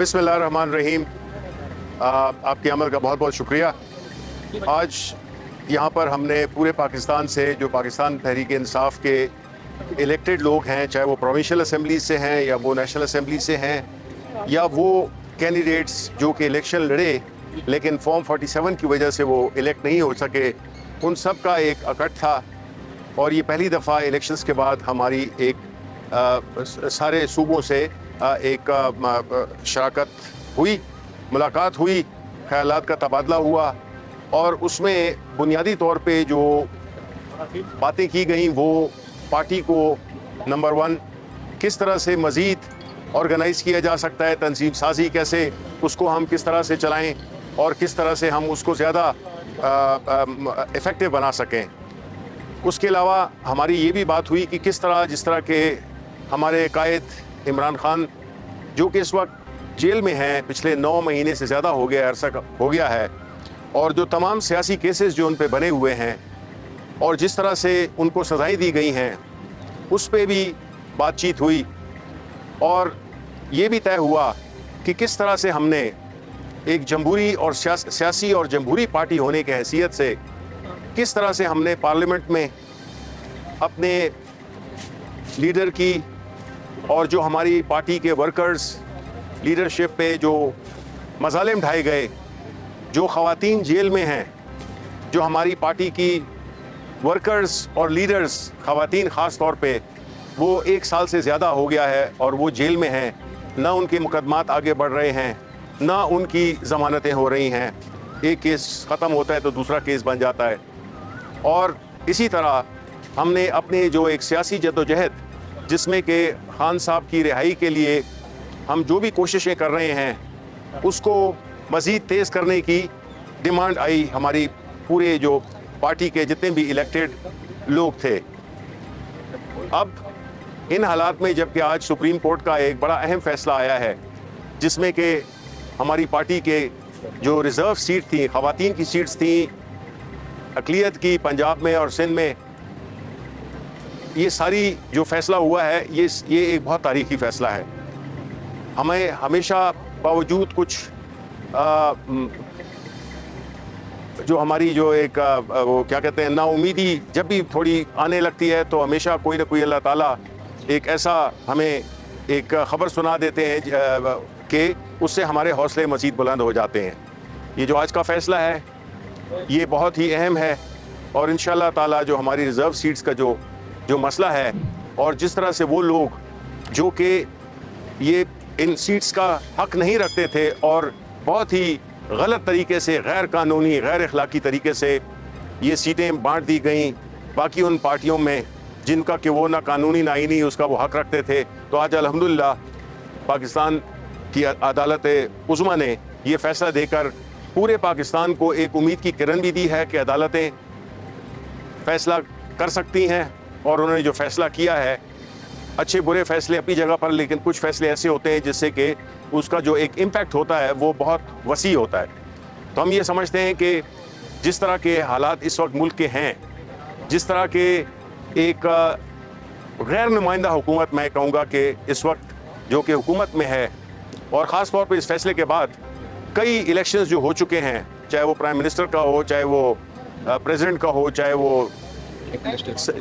बिस्मिल्लाहिर्रहमानिर्रहीम। आपकी आमद का बहुत बहुत शुक्रिया। आज यहाँ पर हमने पूरे पाकिस्तान से जो पाकिस्तान तहरीक इंसाफ के इलेक्टेड लोग हैं, चाहे वो प्रोविंशियल असम्बली से हैं या वो नेशनल असम्बली से हैं या वो कैंडिडेट्स जो कि इलेक्शन लड़े लेकिन फॉर्म 47 की वजह से वो इलेक्ट नहीं हो सके, उन सब का एक इकट्ठ था। और ये पहली दफ़ा इलेक्शंस के बाद हमारी एक सारे सूबों से एक शराकत हुई, मुलाकात हुई, ख़यालात का तबादला हुआ और उसमें बुनियादी तौर पे जो बातें की गई वो पार्टी को नंबर 1 किस तरह से मज़ीद ऑर्गेनाइज़ किया जा सकता है, तंजीम साजी कैसे, उसको हम किस तरह से चलाएं और किस तरह से हम उसको ज़्यादा इफ़ेक्टिव बना सकें। उसके अलावा हमारी ये भी बात हुई कि किस तरह जिस तरह के हमारे कायद इमरान खान जो कि इस वक्त जेल में हैं, पिछले 9 महीने से ज़्यादा हो गया अरसा हो गया है, और जो तमाम सियासी केसेस जो उन पे बने हुए हैं और जिस तरह से उनको सज़ाएं दी गई हैं उस पे भी बातचीत हुई। और ये भी तय हुआ कि किस तरह से हमने एक जमहूरी और सियासी और जमहूरी पार्टी होने की हैसियत से किस तरह से हमने पार्लियामेंट में अपने लीडर की और जो हमारी पार्टी के वर्कर्स लीडरशिप पे जो मज़ालिम ढाए गए, जो ख़वातीन जेल में हैं, जो हमारी पार्टी की वर्कर्स और लीडर्स ख़वातीन ख़ास तौर पे वो 1 साल से ज़्यादा हो गया है और वो जेल में हैं, ना उनके मुकदमात आगे बढ़ रहे हैं, ना उनकी ज़मानतें हो रही हैं। एक केस ख़त्म होता है तो दूसरा केस बन जाता है। और इसी तरह हमने अपने जो एक सियासी जद्दोजहद जिसमें कि खान साहब की रिहाई के लिए हम जो भी कोशिशें कर रहे हैं उसको मज़ीद तेज़ करने की डिमांड आई हमारी पूरे जो पार्टी के जितने भी इलेक्टेड लोग थे। अब इन हालात में जबकि आज सुप्रीम कोर्ट का एक बड़ा अहम फ़ैसला आया है जिसमें कि हमारी पार्टी के जो रिज़र्व सीट थी, ख़वातीन की सीट्स थी अक़लियत की पंजाब में और सिंध में, ये सारी जो फ़ैसला हुआ है ये एक बहुत तारीख़ी फ़ैसला है। हमें हमेशा बावजूद कुछ जो हमारी जो एक वो क्या कहते हैं नाउमीदी जब भी थोड़ी आने लगती है तो हमेशा कोई ना कोई अल्लाह ताला एक ऐसा हमें एक ख़बर सुना देते हैं कि उससे हमारे हौसले मज़ीद बुलंद हो जाते हैं। ये जो आज का फ़ैसला है ये बहुत ही अहम है और इंशाअल्लाह ताला जो हमारी रिज़र्व सीट्स का जो मसला है और जिस तरह से वो लोग जो कि ये इन सीट्स का हक़ नहीं रखते थे और बहुत ही गलत तरीके से, गैर कानूनी, गैर अखलाकी तरीके से ये सीटें बांट दी गई बाकी उन पार्टियों में जिनका कि वो ना कानूनी ना आईनी उसका वो हक़ रखते थे। तो आज अल्हम्दुलिल्लाह पाकिस्तान की अदालत उज़्मा ने ये फ़ैसला देकर पूरे पाकिस्तान को एक उम्मीद की किरण भी दी है कि अदालतें फ़ैसला कर सकती हैं और उन्होंने जो फ़ैसला किया है अच्छे बुरे फ़ैसले अपनी जगह पर, लेकिन कुछ फ़ैसले ऐसे होते हैं जिससे कि उसका जो एक इम्पैक्ट होता है वो बहुत वसी होता है। तो हम ये समझते हैं कि जिस तरह के हालात इस वक्त मुल्क के हैं, जिस तरह के एक गैर नुमाइंदा हुकूमत मैं कहूँगा कि इस वक्त जो कि हुकूमत में है और ख़ास तौर पर इस फ़ैसले के बाद कई इलेक्शंस जो हो चुके हैं, चाहे वो प्राइम मिनिस्टर का हो, चाहे वो प्रेसिडेंट का हो,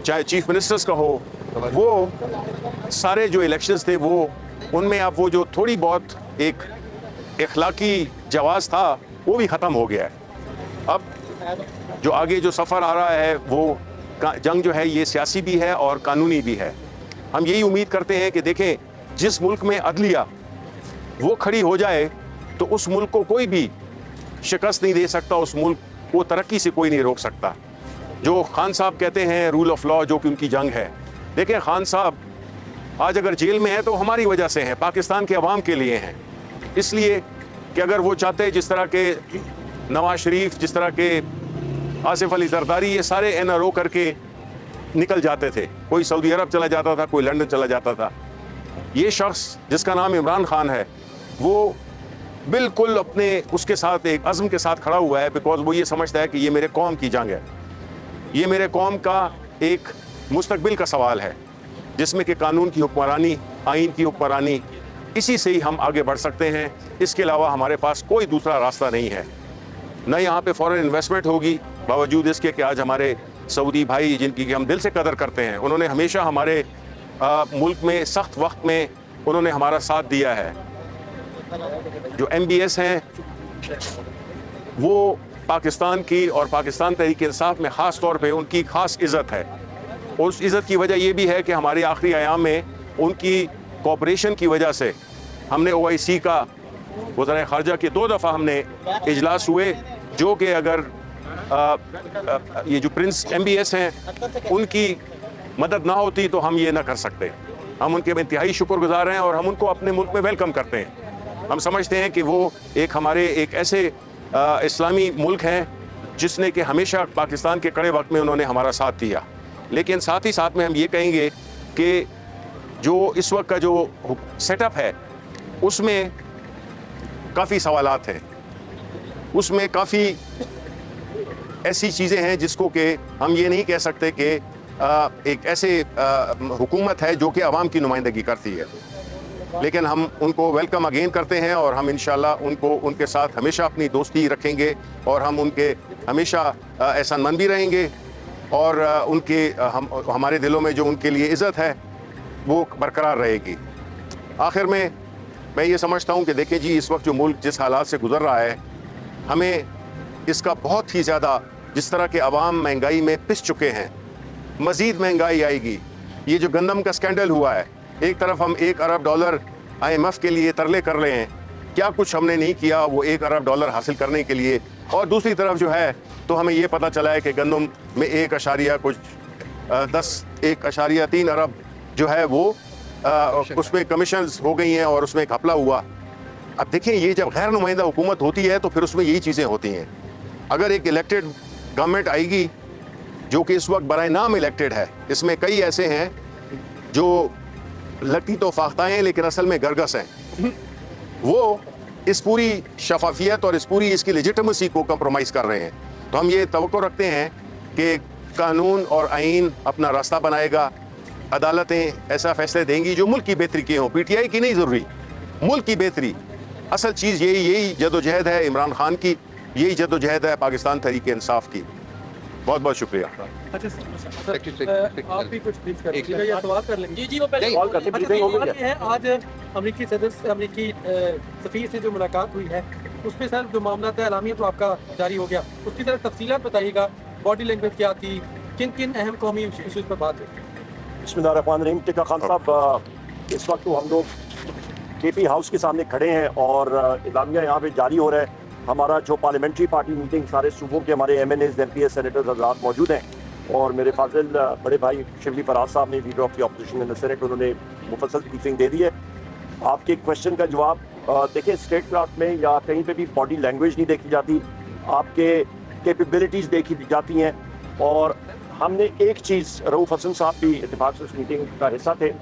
चाहे चीफ मिनिस्टर्स का हो, वो सारे जो इलेक्शंस थे वो उनमें अब वो जो थोड़ी बहुत एक इखलाकी जवाज़ था वो भी ख़त्म हो गया है। अब जो आगे जो सफ़र आ रहा है वो जंग जो है ये सियासी भी है और कानूनी भी है। हम यही उम्मीद करते हैं कि देखें जिस मुल्क में अदलिया वो खड़ी हो जाए तो उस मुल्क को कोई भी शिकस्त नहीं दे सकता, उस मुल्क को तरक्की से कोई नहीं रोक सकता। जो खान साहब कहते हैं रूल ऑफ लॉ जो कि उनकी जंग है, देखें खान साहब आज अगर जेल में है तो हमारी वजह से हैं, पाकिस्तान के अवाम के लिए हैं। इसलिए कि अगर वो चाहते जिस तरह के नवाज शरीफ, जिस तरह के आसिफ अली जरदारी, ये सारे NRO करके निकल जाते थे, कोई सऊदी अरब चला जाता था, कोई लंदन चला जाता था। ये शख्स जिसका नाम इमरान खान है वो बिल्कुल अपने उसके साथ एक अज़्म के साथ खड़ा हुआ है, बिकॉज वो ये समझता है कि ये मेरे कौम की जंग है, ये मेरे कौम का एक मुस्तकबिल का सवाल है जिसमें कि कानून की हुक्मरानी, आइन की हुक्मरानी इसी से ही हम आगे बढ़ सकते हैं। इसके अलावा हमारे पास कोई दूसरा रास्ता नहीं है। न यहाँ पे फॉरेन इन्वेस्टमेंट होगी, बावजूद इसके कि आज हमारे सऊदी भाई जिनकी हम दिल से कदर करते हैं, उन्होंने हमेशा हमारे मुल्क में सख्त वक्त में उन्होंने हमारा साथ दिया है। जो MBS हैं वो पाकिस्तान की और पाकिस्तान तहरीक इंसाफ में ख़ास तौर पे उनकी ख़ास इज़्ज़त है। और उस इज़्ज़त की वजह ये भी है कि हमारे आखिरी अयाम में उनकी कोऑपरेशन की वजह से हमने OIC का वज़ीर ख़ारजा के 2 दफ़ा हमने इजलास हुए, जो कि अगर ये जो प्रिंस MBS हैं उनकी मदद ना होती तो हम ये ना कर सकते। हम उनके इंतहाई शुक्रगुजार हैं और हम उनको अपने मुल्क में वेलकम करते हैं। हम समझते हैं कि वो हमारे एक ऐसे इस्लामी मुल्क हैं जिसने कि हमेशा पाकिस्तान के कड़े वक्त में उन्होंने हमारा साथ दिया। लेकिन साथ ही साथ में हम ये कहेंगे कि जो इस वक्त का जो सेटअप है उसमें काफ़ी सवालात हैं, उसमें काफ़ी ऐसी चीज़ें हैं जिसको कि हम ये नहीं कह सकते कि एक ऐसे हुकूमत है जो कि आवाम की नुमाइंदगी करती है। लेकिन हम उनको वेलकम अगेन करते हैं और हम इंशाल्लाह उनके साथ हमेशा अपनी दोस्ती रखेंगे और हम उनके हमेशा एहसानमंद भी रहेंगे और हमारे दिलों में जो उनके लिए इज़्ज़त है वो बरकरार रहेगी। आखिर में मैं ये समझता हूँ कि देखें जी, इस वक्त जो मुल्क जिस हालात से गुजर रहा है, हमें इसका बहुत ही ज़्यादा, जिस तरह के अवाम महंगाई में पिस चुके हैं, मज़ीद महंगाई आएगी। ये जो गंदम का स्कैंडल हुआ है, एक तरफ हम $1 अरब IMF के लिए तरले कर रहे हैं, क्या कुछ हमने नहीं किया वो $1 अरब हासिल करने के लिए, और दूसरी तरफ जो है तो हमें ये पता चला है कि गंदम में 1.3 अरब जो है वो उसमें कमीशंस हो गई हैं और उसमें एक घपला हुआ। अब देखें, ये जब गैर नुमाइंदा हुकूमत होती है तो फिर उसमें यही चीज़ें होती हैं। अगर एक इलेक्टेड गवर्नमेंट आएगी जो कि इस वक्त बराए नाम इलेक्टेड है, इसमें कई ऐसे हैं जो लगती तो फाख्ता हैं लेकिन असल में गरगस हैं, वो इस पूरी शफाफियत और इस पूरी इसकी लेजिटिमेसी को कंप्रोमाइज़ कर रहे हैं। तो हम ये तवक्को रखते हैं कि कानून और आइन अपना रास्ता बनाएगा, अदालतें ऐसा फैसले देंगी जो मुल्क की बेहतरी के हों, PTI की नहीं ज़रूरी, मुल्क की बेहतरी। असल चीज़ यही जदोजहद है इमरान खान की, यही जदोजहद है पाकिस्तान तहरीक इंसाफ की। बहुत बहुत शुक्रिया। अच्छा सर, आप भी कुछ प्लीज कर या सवाल कर लेंगे। जी वो पहले कॉल करते हैं। आज अमेरिकी सदस्य, अमेरिकी सफ़ीर से जो मुलाकात हुई है उसमें सर जो मामला था एलामिया तो आपका जारी हो गया, उसकी तरह तफसीलात बताइएगा, बॉडी लैंग्वेज क्या थी, किन किन अहम कौमी इशूज़ पर बात हुई। बिस्मिल्लाहिर्रहमानिर्रहीम। टिक्का खान साहब, इस वक्त तो हम लोग KP हाउस के सामने खड़े हैं और एलामिया यहाँ पे जारी हो रहा है। हमारा जो पार्लियामेंट्री पार्टी मीटिंग, सारे सूबों के हमारे MNAs, MPs, सेनेटर्स हज़रात मौजूद हैं और मेरे फाजिल बड़े भाई शिबली फराज साहब ने, leader of the opposition in the senate, उन्होंने मुफस्सल ब्रीफिंग दे दी है। आपके क्वेश्चन का जवाब देखिए, स्टेट क्राफ्ट में या कहीं पे भी बॉडी लैंग्वेज नहीं देखी जाती, आपके कैपेबिलिटीज़ देखी जाती हैं। और हमने एक चीज़, रऊफ़ हसन साहब भी इत्तेफाक से उस मीटिंग का हिस्सा थे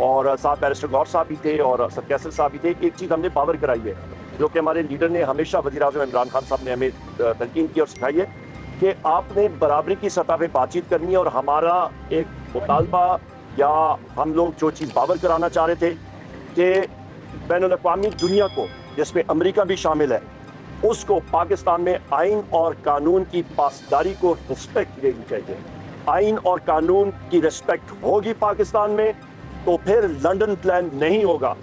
और साथ बैरिस्टर गौर साहब भी थे और सर कैसर साहब भी थे। एक चीज़ हमने पावर कराई है जो कि हमारे लीडर ने हमेशा, वज़ीर-ए-आज़म इमरान खान साहब ने हमें तलकीन की और सिखाई है कि आपने बराबरी की सतह पे बातचीत करनी है। और हमारा एक मुतालबा या हम लोग जो चीज़ पावर कराना चाह रहे थे कि बैनुल-अक़वामी दुनिया को, जिसमें अमेरिका भी शामिल है, उसको पाकिस्तान में आइन और कानून की पासदारी को रिस्पेक्ट देनी चाहिए। आइन और कानून की रिस्पेक्ट होगी पाकिस्तान में तो फिर लंदन प्लान नहीं होगा।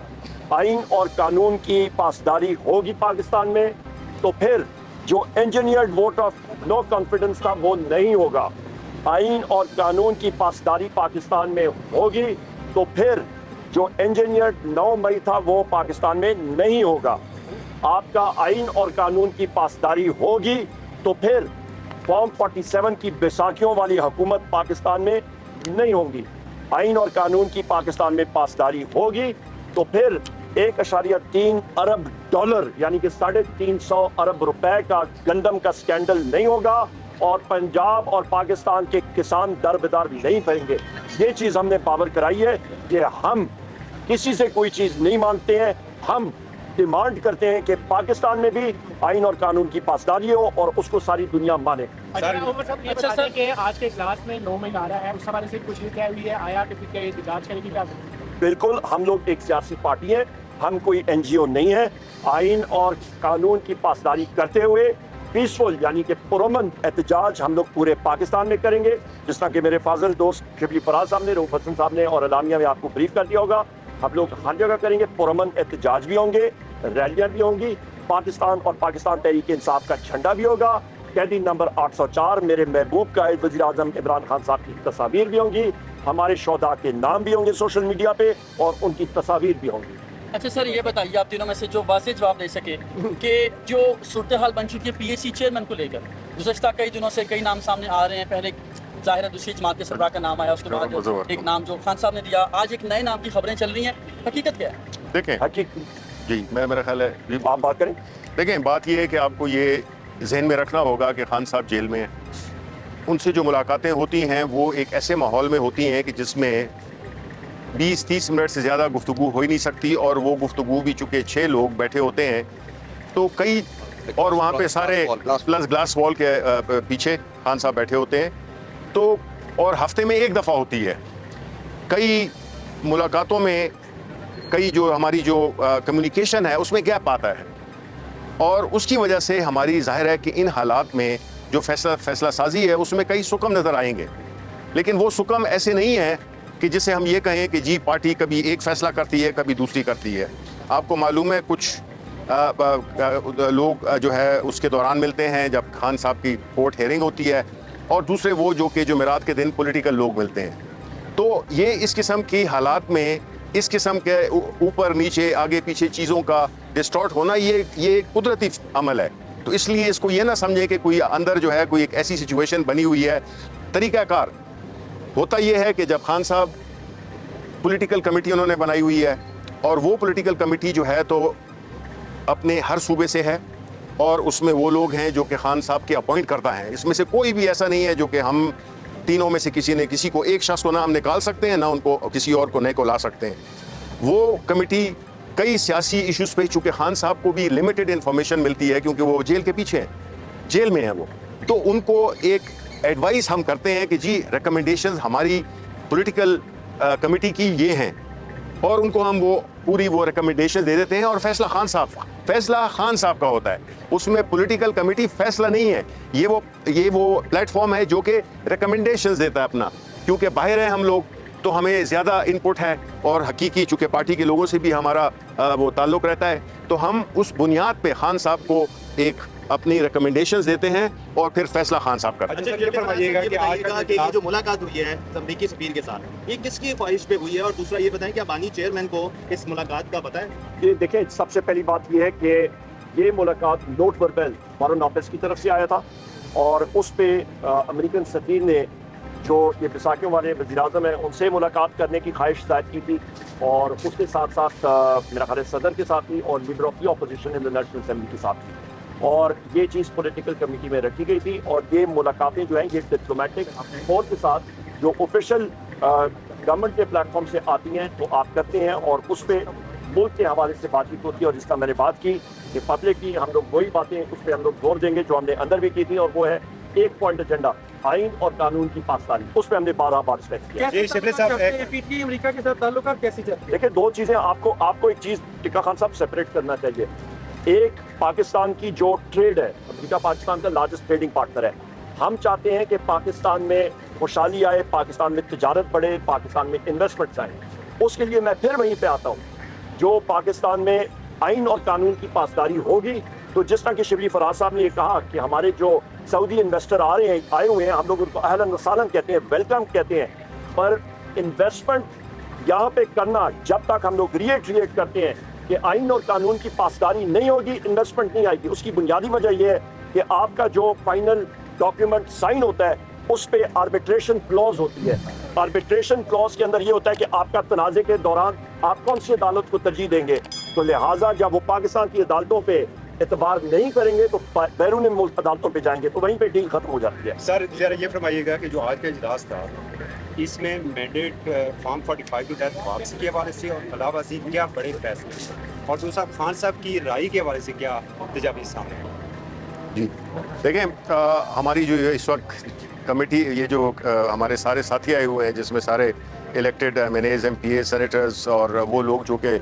आइन और कानून की पासदारी होगी पाकिस्तान में तो फिर जो engineered vote of no confidence था वो नहीं होगा। आइन और कानून की पासदारी पाकिस्तान में होगी तो फिर जो इंजीनियर्ड 9 मई था वो पाकिस्तान में नहीं होगा। आपका आइन और कानून की पासदारी होगी तो फिर फॉर्म 47 की बैसाखियों वाली हुकूमत पाकिस्तान में नहीं होगी। आइन और कानून की पाकिस्तान में पासदारी होगी तो फिर $1.3 अरब यानी कि 350 अरब रुपए का गंदम का स्कैंडल नहीं होगा और पंजाब और पाकिस्तान के किसान दरबदर नहीं करेंगे। ये चीज़ हमने पावर कराई है कि हम किसी से कोई चीज़ नहीं मांगते हैं, हम डिमांड करते हैं कि पाकिस्तान में भी आइन और कानून की पासदारी हो और उसको सारी दुनिया माने। अच्छा सर, कि आज के क्लास में 9 मई आ रहा है, उस हवाले से कुछ क्या हुई है, आया कि फिर क्या ये जांच करेगी क्या? बिल्कुल, हम लोग एक सियासी पार्टी है हम कोई NGO नहीं है। आइन और कानून की पासदारी करते हुए पीसफुल यानी कि पुरअमन एहतजाज हम लोग पूरे पाकिस्तान में करेंगे, जिस तरह कि मेरे फाजल दोस्त शिबली फराज साहब ने, रऊफ हसन साहब ने और अलामिया में आपको ब्रीफ कर दिया होगा। हम लोग हर जगह करेंगे, पुरअमन एहतजाज भी होंगे, रैलियाँ भी होंगी, पाकिस्तान और पाकिस्तान तहरीक इंसाफ का झंडा भी होगा, कैदी नंबर 804 मेरे महबूब का वज़ीर आज़म इमरान खान साहब की तस्वीर भी होंगी, हमारे शोधा के नाम भी होंगे सोशल मीडिया पे और उनकी तस्वीर भी होंगी। अच्छा सर, ये बताइए आप तीनों में से जो वाज़ेह जवाब दे सके कि जो सूरत हाल बन चुकी है PAC चेयरमैन को लेकर, गुज़श्ता कई दिनों से कई नाम सामने आ रहे हैं। पहले ज़ाहिर है दूसरी जमात के सरबराह का नाम आया, उसके बाद एक नाम जो खान साहब ने दिया, आज एक नए नाम की खबरें चल रही हैं, हकीकत क्या है? देखें हकीकत जी, मेरा ख्याल है आप बात करें। देखें, बात ये है कि आपको ये जहन में रखना होगा कि खान साहब जेल में हैं। उनसे जो मुलाकातें होती हैं वो एक ऐसे माहौल में होती हैं कि जिसमें 20-30 मिनट से ज़्यादा गुफ्तगू हो ही नहीं सकती, और वो गुफ्तगू भी चूँकि 6 लोग बैठे होते हैं तो कई, और वहाँ पे सारे प्लस ग्लास वॉल के पीछे खान साहब बैठे होते हैं, तो और हफ्ते में एक दफ़ा होती है। कई मुलाकातों में कई जो हमारी जो कम्युनिकेशन है उसमें गैप आता है, और उसकी वजह से हमारी जाहिर है कि इन हालात में जो फैसला साजी है उसमें कई सुकम नज़र आएंगे, लेकिन वो सुकम ऐसे नहीं है कि जिसे हम ये कहें कि जी पार्टी कभी एक फ़ैसला करती है कभी दूसरी करती है। आपको मालूम है कुछ लोग जो है उसके दौरान मिलते हैं जब खान साहब की कोर्ट हेयरिंग होती है, और दूसरे वो जो कि जुमेरात के दिन पॉलिटिकल लोग मिलते हैं। तो ये इस किस्म की हालात में इस किस्म के ऊपर नीचे आगे पीछे चीज़ों का डिस्टॉर्ट होना ये कुदरती अमल है। तो इसलिए इसको ये ना समझें कि कोई अंदर जो है कोई एक ऐसी सिचुएशन बनी हुई है। तरीक़ाकार होता ये है कि जब खान साहब पॉलिटिकल कमेटी उन्होंने बनाई हुई है, और वो पॉलिटिकल कमेटी जो है तो अपने हर सूबे से है, और उसमें वो लोग हैं जो कि खान साहब के अपॉइंट करता है। इसमें से कोई भी ऐसा नहीं है जो कि हम तीनों में से किसी को एक शख्स को ना हम निकाल सकते हैं ना उनको किसी और को नए को ला सकते हैं। वो कमेटी कई सियासी इश्यूज़ पे, चूँकि खान साहब को भी लिमिटेड इन्फॉर्मेशन मिलती है क्योंकि वो जेल के पीछे हैं, जेल में है वो, तो उनको एक एडवाइस हम करते हैं कि जी रिकमेंडेशंस हमारी पॉलिटिकल कमेटी की ये हैं, और उनको हम वो पूरी वो रिकमेंडेशन दे देते हैं, और फैसला खान साहब का होता है। उसमें पॉलिटिकल कमेटी फैसला नहीं है, ये वो प्लेटफॉर्म है जो कि रिकमेंडेशंस देता है अपना, क्योंकि बाहर है हम लोग तो हमें ज़्यादा इनपुट है, और हकीकी चूँकि पार्टी के लोगों से भी हमारा वो ताल्लुक़ रहता है, तो हम उस बुनियाद पे खान साहब को एक अपनी रिकमेंडेशंस देते हैं और फिर फैसला खान साहब करते हैं। अच्छा, ये फरमाइएगा कि आज की ये जो मुलाकात हुई है अमरीकी सफीर के साथ, ये किसकी ख्वाहिश पे हुई है, और दूसरा ये बताएं कि बानी चेयरमैन को इस मुलाकात का पता है? ये देखें, सबसे पहली बात ये है कि ये मुलाकात नोट बरबेल फॉरेन ऑफिस की तरफ से आया था, और उस पर अमेरिकन सफीर ने जो ये बिसाकियों वाले वज़ीर आज़म हैं उनसे मुलाकात करने की ख्वाहिश जाहिर की थी, और उसके साथ साथ मेरा ख्याल है सदर के साथ भी, और leader of the opposition in the national assembly के साथ भी, और ये चीज़ पॉलिटिकल कमेटी में रखी गई थी। और ये मुलाकातें जो हैं ये डिप्लोमेटिक फोर्स के साथ जो ऑफिशियल गवर्नमेंट के प्लेटफॉर्म से आती हैं तो आप करते हैं, और उस पर मुल्क के हवाले से बातचीत होती है। और जिसका मैंने बात की कि पब्लिक की हम लोग वही बातें उस पर हम लोग जोर देंगे जो हमने अंदर भी की थी, और वो है एक पॉइंट एजेंडा, आइन और कानून की पासदारी। उस पर हमने 12 बार स्पेक्ट किया। पीटीआई अमेरिका के साथ ताल्लुकात कैसे चलते हैं? देखिए, दो चीज़ें आपको एक चीज़ टिक्का खान साहब सेपरेट करना चाहिए। एक पाकिस्तान की जो ट्रेड है, अमेरिका पाकिस्तान का लार्जेस्ट ट्रेडिंग पार्टनर है। हम चाहते हैं कि पाकिस्तान में खुशहाली आए, पाकिस्तान में तिजारत बढ़े, पाकिस्तान में इन्वेस्टमेंट्स आए। उसके लिए मैं फिर वहीं पे आता हूँ, जो पाकिस्तान में आइन और कानून की पासदारी होगी तो जिस तरह की शिबली फराज साहब ने ये कहा कि हमारे जो सऊदी इन्वेस्टर आए हुए हैं, हम लोग उनको अहलन व सहलन कहते हैं, वेलकम कहते हैं, पर इन्वेस्टमेंट यहाँ पे करना जब तक हम लोग रिएक्ट करते हैं कि आइन और कानून की पासदारी नहीं होगी, इन्वेस्टमेंट नहीं आएगी। उसकी बुनियादी वजह यह है कि आपका जो फाइनल डॉक्यूमेंट साइन होता है उस पे आर्बिट्रेशन क्लॉज होती है। आर्बिट्रेशन क्लॉज के अंदर ये होता है कि आपका तनाज़े के दौरान आप कौन सी अदालत को तरजीह देंगे, तो लिहाजा जब वो पाकिस्तान की अदालतों पे एतबार नहीं करेंगे तो बैरून मुल्क अदालतों पे जाएंगे, तो वहीं पे डील खत्म हो जाती है। सर जरा ये फरमाइएगा कि जो आज का इजलास था इसमें मैंडेट फॉर्म 45 के तहत वापसी के हवाले से और अलावा से क्या बड़े फैसले, और दूसरा खान साहब की राय के हवाले से क्या तजावीज़ सामने? जी देखें, हमारी जो इस वक्त कमेटी, ये जो हमारे सारे साथी आए हुए हैं जिसमें सारे इलेक्टेड MNAs, MPA, सेनेटर्स और वो लोग जो कि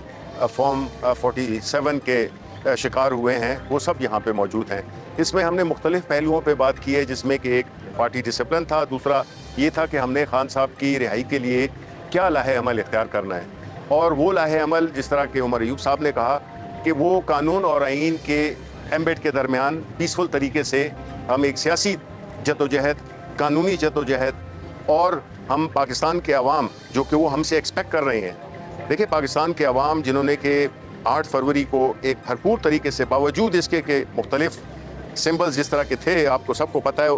फॉर्म 47 के शिकार हुए हैं वो सब यहाँ पे मौजूद हैं। इसमें हमने मुख्तलिफ पहलुओं पे बात की है, जिसमें कि एक पार्टी डिसिप्लिन था, दूसरा ये था कि हमने खान साहब की रिहाई के लिए क्या लाहे अमल इख्तियार करना है। और वो लाहे अमल जिस तरह के उमर अयूब साहब ने कहा कि वो कानून और आइन के एम्बेड के दरमियान पीसफुल तरीके से हम एक सियासी जदोजहद, कानूनी जदोजहद, और हम पाकिस्तान के अवाम जो कि वो हमसे एक्सपेक्ट कर रहे हैं। देखिए, पाकिस्तान के अवाम जिन्होंने कि 8 फरवरी को एक भरपूर तरीके से, बावजूद इसके कि मुख्तलिफ सिंबल्स जिस तरह के थे, आपको सबको पता है,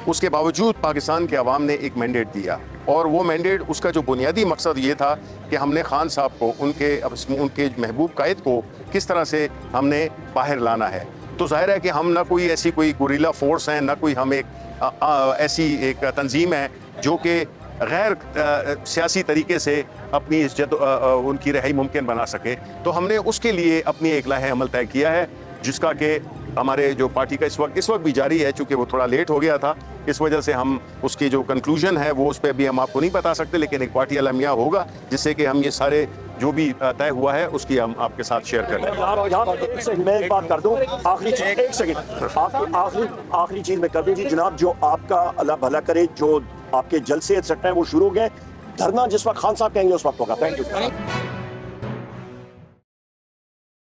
उसके बावजूद पाकिस्तान के अवाम ने एक मैंडेट दिया। और वो मैंडेट, उसका जो बुनियादी मकसद ये था कि हमने खान साहब को, उनके महबूब कायद को किस तरह से हमने बाहर लाना है। तो जाहिर है कि हम ना कोई ऐसी कोई गुरिल्ला फोर्स हैं, ना कोई हम एक ऐसी एक तंजीम है जो कि गैर सियासी तरीके से अपनी इस उनकी रिहाई मुमकिन बना सके। तो हमने उसके लिए अपनी एक लाहे अमल तय किया है, जिसका कि हमारे जो पार्टी का इस वक्त भी जारी है। चूँकि वो थोड़ा लेट हो गया था, इस वजह से हम उसकी जो कंक्लूजन है वो उस पर भी हम आपको नहीं बता सकते, लेकिन एक पार्टी अलमिया होगा जिससे कि हम ये सारे जो भी तय हुआ है उसकी हम आपके साथ शेयर कर लेंगे। यहाँ पर एक सेकंड मैं एक बात कर दूं, आखिरी चीज, एक सेकंड, आखिरी चीज मैं कर दूं जी जनाब, जो आपका अल्लाह भला करे, जो आपके जलसे एक्सेट्रा है वो शुरू हो गए, धरना जिस वक्त खान साहब कहेंगे उस वक्त होगा। Thank you.